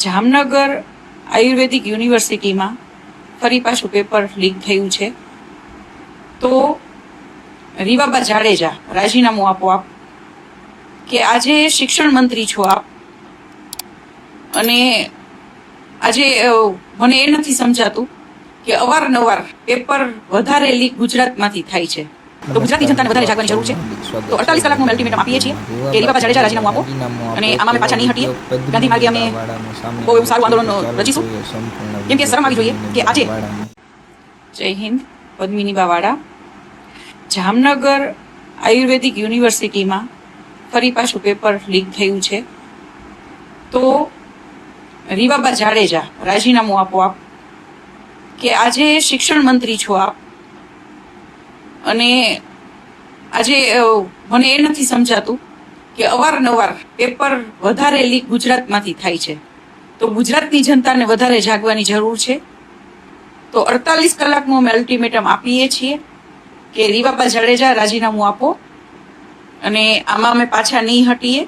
જામનગર આયુર્વેદિક યુનિવર્સિટીમાં ફરી પાછું પેપર લીક થયું છે. તો રીવાબા જાડેજા રાજીનામું આપો આપ, કે આજે શિક્ષણ મંત્રી છો આપ, અને આજે મને એ નથી સમજાતું કે અવારનવાર પેપર વધારે લીક ગુજરાતમાંથી થાય છે. તો ગુજરાતની જનતાને વધારે જાગવાની જરૂર છે. તો 48 કલાકનું અલ્ટિમેટમ આપીએ છીએ કે રીવાબા જાડેજા રાજીનામું આપો, અને આમાં અમે પાછા નહીં હટીએ. ગાંધી માર્ગે અમે બહુ એવું સારું આંદોલન રચીશું, કેમ કે શરમ આવી જોઈએ કે આજે. જય હિન્દ. પદ્મિની બાવાડા. જામનગર આયુર્વેદિક યુનિવર્સિટીમાં ફરી પાછું પેપર લીક થયું છે. તો રીવાબા જાડેજા રાજીનામું આપો આપ, કે આજે શિક્ષણ મંત્રી છો આપ, અને આજે મને એ નથી સમજાતું કે અવારનવાર પેપર વધારે લીક ગુજરાતમાંથી થાય છે. તો ગુજરાતની જનતાને વધારે જાગવાની જરૂર છે. તો 48 કલાકનું અમે અલ્ટિમેટમ આપીએ છીએ કે રીવાબા જાડેજા રાજીનામું આપો, અને આમાં અમે પાછા નહીં હટીએ.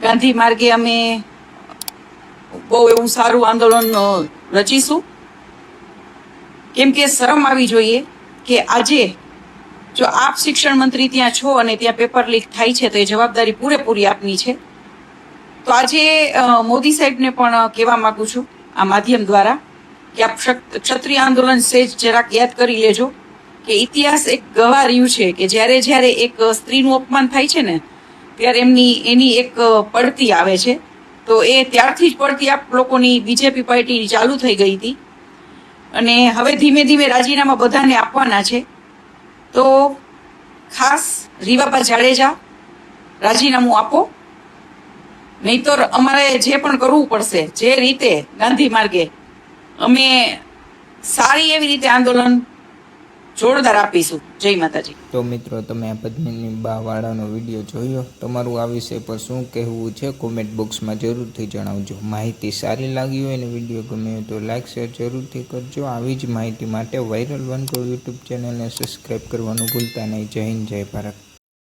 ગાંધી માર્ગે અમે બહુ એવું સારું આંદોલન રચીશું, કેમ કે શરમ આવી જોઈએ કે આજે જો આપ શિક્ષણ મંત્રી ત્યાં છો અને ત્યાં પેપર લીક થાય છે તો એ જવાબદારી પૂરેપૂરી આપની છે. તો આજે મોદી સાહેબને પણ કહેવા માંગુ છું આ માધ્યમ દ્વારા કે આપ ક્ષત્રિય આંદોલન સેજ જરાક યાદ કરી લેજો કે ઇતિહાસ એક ગવા રહ્યું છે કે જ્યારે એક સ્ત્રીનું અપમાન થાય છે ને ત્યારે એની એક પડતી આવે છે. તો એ ત્યારથી જ પડતી આપ લોકોની બીજેપી પાર્ટી ચાલુ થઈ ગઈ હતી, અને હવે ધીમે ધીમે રાજીનામા બધાને આપવાના છે. તો ખાસ રીવાબા જાડેજા રાજીનામું આપો, નહીતર અમારે જે પણ કરવું પડશે જે રીતે ગાંધી માર્ગે અમે સારી એવી રીતે આંદોલન જોરદાર આપીશું. જય માતાજી. તો મિત્રો, તમે આ પદ્મિની બાવાળાનો વિડીયો જોયો. તમારું આ વિષય પર શું કહેવું છે કોમેન્ટ બોક્સમાં જરૂરથી જણાવજો. માહિતી સારી લાગી હોય અને વિડીયો ગમે હોય તો લાઇક શેર જરૂરથી કરજો. આવી જ માહિતી માટે વાયરલ વન કરોડ યુટ્યુબ ચેનલને સબસ્ક્રાઈબ કરવાનું ભૂલતા નહીં. જય હિન્દ, જય ભારત.